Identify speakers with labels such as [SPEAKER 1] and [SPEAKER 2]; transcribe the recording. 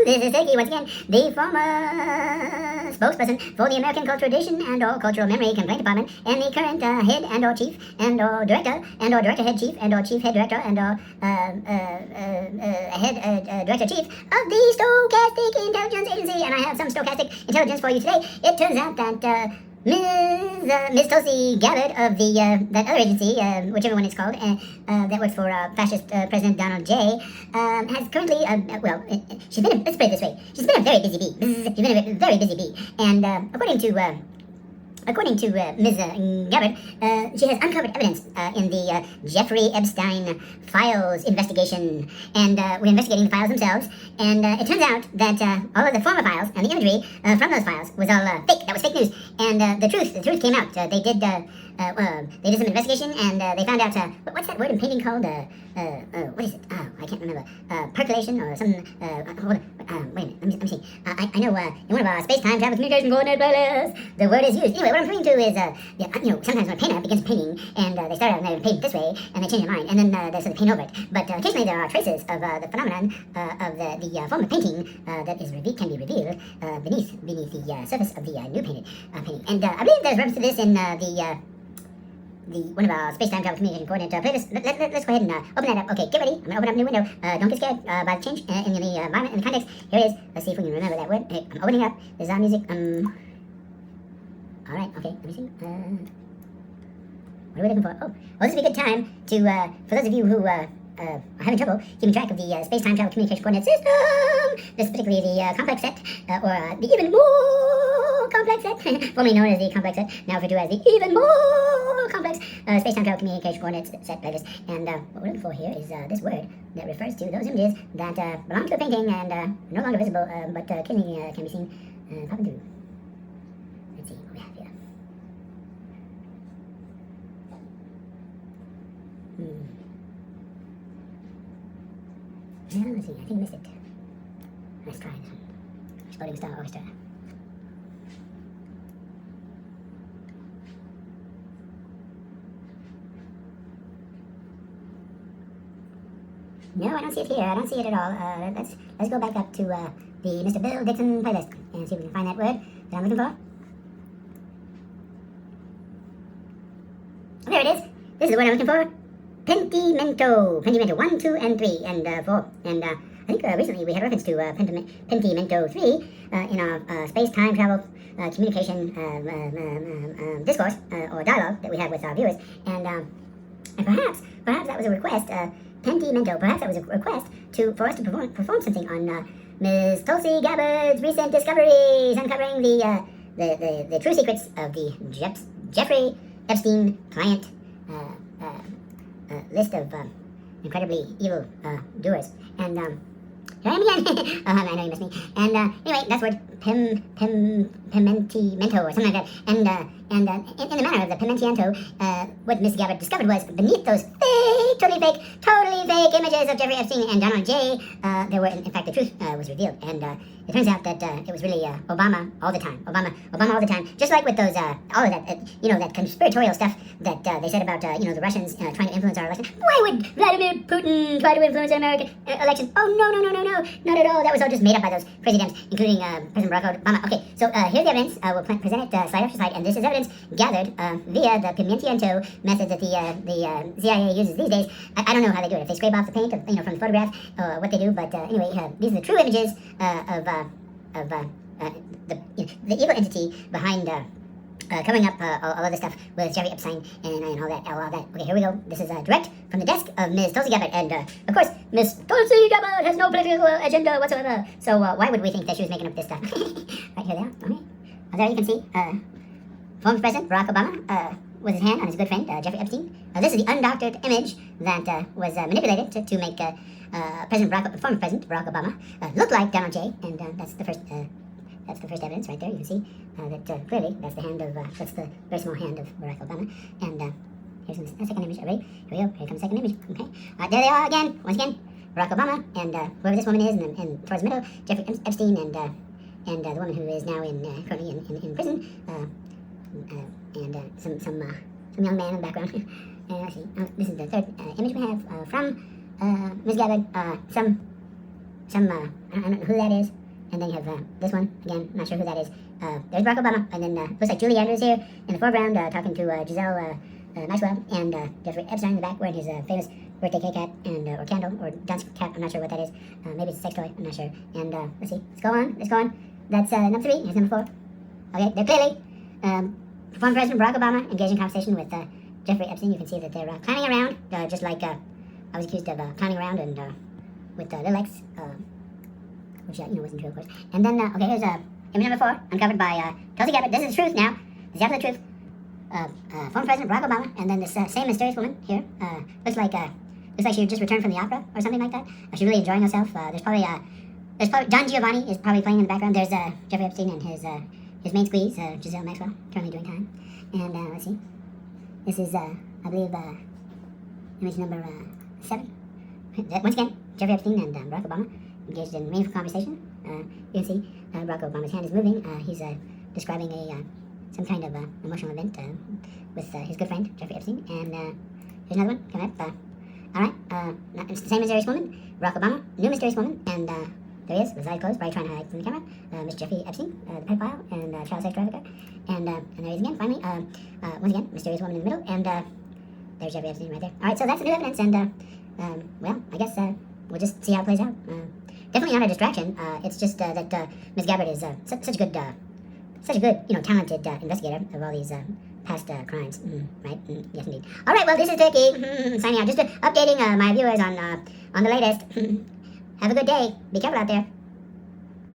[SPEAKER 1] This is Sticky once again, the former spokesperson for the American Cultural Tradition and or Cultural Memory Complaint Department, and the current head and or chief and or director and or director head chief and or chief head director and or head director chief of the Stochastic Intelligence Agency. And I have some stochastic intelligence for you today. It turns out that Miss Tulsi Gabbard of the that other agency, whichever one it's called, that works for fascist President Donald J, has currently, let's put it this way, she's been a very busy bee. She's been a very busy bee, and according to Ms. Gabbard, she has uncovered evidence in the Jeffrey Epstein files investigation, and we're investigating the files themselves, and it turns out that all of the former files and the imagery from those files was all fake. That was fake news, and the truth came out. They did some investigation, and they found out, what's that word in painting called? What is it? Oh, I can't remember. Percolation or something. Hold on. Wait a minute. Let me see. I know in one of our space-time travel communication coordinate playlists, the word is used. Anyway, what I'm referring to is, sometimes when a painter begins painting, and they start out and they paint this way, and they change their mind, and then they sort of paint over it. But occasionally there are traces of the phenomenon of the form of painting that can be revealed beneath the surface of the new painting. And I believe there's reference to this in one of our space-time travel communication coordinate playlists. Let's go ahead and open that up. Okay, get ready. I'm going to open up a new window. Don't get scared by the change in the environment and the context. Here it is. Let's see if we can remember that word. Okay, I'm opening up. This is our music. Alright, okay, let me see. What are we looking for? Oh, well, this would be a good time to, for those of you who are having trouble keeping track of the space-time travel communication coordinate system, this is particularly the complex set, or the even more complex set, formerly known as the complex set, now referred to as the even more complex space-time travel communication coordinate set playlist. And what we're looking for here is this word that refers to those images that belong to a painting and are no longer visible, but occasionally can be seen popping through. Let's see what we have here. Yeah, let's see, I think I missed it. Let's try this one. Exploding Star Orchestra. No, I don't see it here. I don't see it at all. Let's go back up to the Mr. Bill Dixon playlist and see if we can find that word that I'm looking for. Oh, there it is. This is the word I'm looking for. Pentimento 1, 2, and 3, and 4. And I think recently we had reference to Pentimento 3 in our space-time travel communication discourse or dialogue that we had with our viewers. And perhaps that was a request. Pentimento, perhaps that was a request for us to perform something on Ms. Tulsi Gabbard's recent discoveries, uncovering the true secrets of the Jeffrey Epstein client list of incredibly evil doers. And here I am again. I know you missed me. And anyway, that's word Pimentimento or something like that. And in the manner of the Pimentimento, what Miss Gabbard discovered was beneath those totally fake images of Jeffrey Epstein and Donald J, there were, in fact, the truth was revealed. And it turns out that it was really Obama all the time. Obama all the time. Just like with those, all of that, that conspiratorial stuff that they said about, the Russians trying to influence our election. Why would Vladimir Putin try to influence an American election? Oh, no, not at all. That was all just made up by those crazy dams, including President Barack Obama. Okay, so here's the evidence. We'll present it slide after slide, and this is evidence gathered via the Pimentiento method that the CIA uses these days. I don't know how they do it. If they scrape off the paint, from the photograph, what they do. But anyway, these are the true images of the evil entity behind covering up all of this stuff with Jeffrey Epstein and all that. Okay, here we go. This is direct from the desk of Ms. Tulsi Gabbard, and of course, Ms. Tulsi Gabbard has no political agenda whatsoever. So why would we think that she was making up this stuff? Right here, there. Okay. There you can see former President Barack Obama with his hand on his good friend Jeffrey Epstein. This is the undoctored image that was manipulated to make former President Barack Obama look like Donald J. And that's the first evidence right there. You can see that clearly that's the hand of that's the very small hand of Barack Obama. And here's the second image. Ready? Here we go. Here comes the second image. Okay. There they are again. Once again, Barack Obama and whoever this woman is, and towards the middle, Jeffrey Epstein and the woman who is now currently in prison. And some young man in the background. And let's see. This is the third image we have from Ms. Gabbard. Some some, I don't know who that is. And then you have this one, again, not sure who that is. There's Barack Obama, and then looks like Julie Andrews here in the foreground talking to Giselle Maxwell, and Jeffrey Epstein in the back wearing his famous birthday cake hat, and or candle, or dunce cap, I'm not sure what that is. Maybe it's a sex toy, I'm not sure. And let's see, let's go on. That's number 3, here's number 4. Okay, they're clearly former President Barack Obama engaged in conversation with Jeffrey Epstein. You can see that they're clowning around, just like I was accused of clowning around and with Lil X, which wasn't true, of course. And then, okay, here's image number 4, uncovered by Tulsi Gabbard. This is the truth now. This is after the truth. Former President Barack Obama, and then this same mysterious woman here. Looks like she just returned from the opera or something like that. She's really enjoying herself. There's probably Don Giovanni is probably playing in the background. There's Jeffrey Epstein and his main squeeze, Giselle Maxwell, currently doing time. And let's see. This is I believe image number 7. Once again, Jeffrey Epstein and Barack Obama engaged in meaningful conversation. You can see Barack Obama's hand is moving. He's describing some kind of emotional event with his good friend Jeffrey Epstein. And here's another one coming up. All right, it's the same mysterious woman, Barack Obama, new mysterious woman, and there he is with his eyes closed, probably trying to hide from the camera. Mr. Jeffrey Epstein, the pedophile and child sex trafficker. And there he is again, finally. Once again, mysterious woman in the middle, and there's Jeffrey Epstein right there. All right, so that's the new evidence, and well, I guess we'll just see how it plays out. Definitely not a distraction. It's just that Ms. Gabbard is such a good, talented investigator of all these past crimes. Right? Yes, indeed. All right. Well, this is Turkey signing out. Just updating my viewers on the latest. Have a good day. Be careful out there.